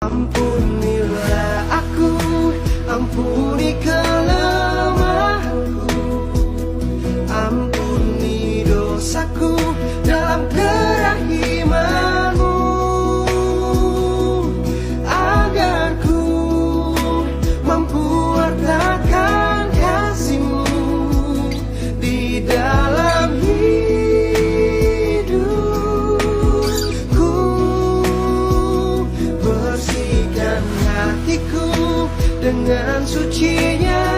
Ampunilah aku, ampuni kelemahanku, ampuni dosaku dalam kerahiman-Mu, agar ku mampu wartakan kasih-Mu di dalam hidupku. Bersihkan hatiku dengan sucinya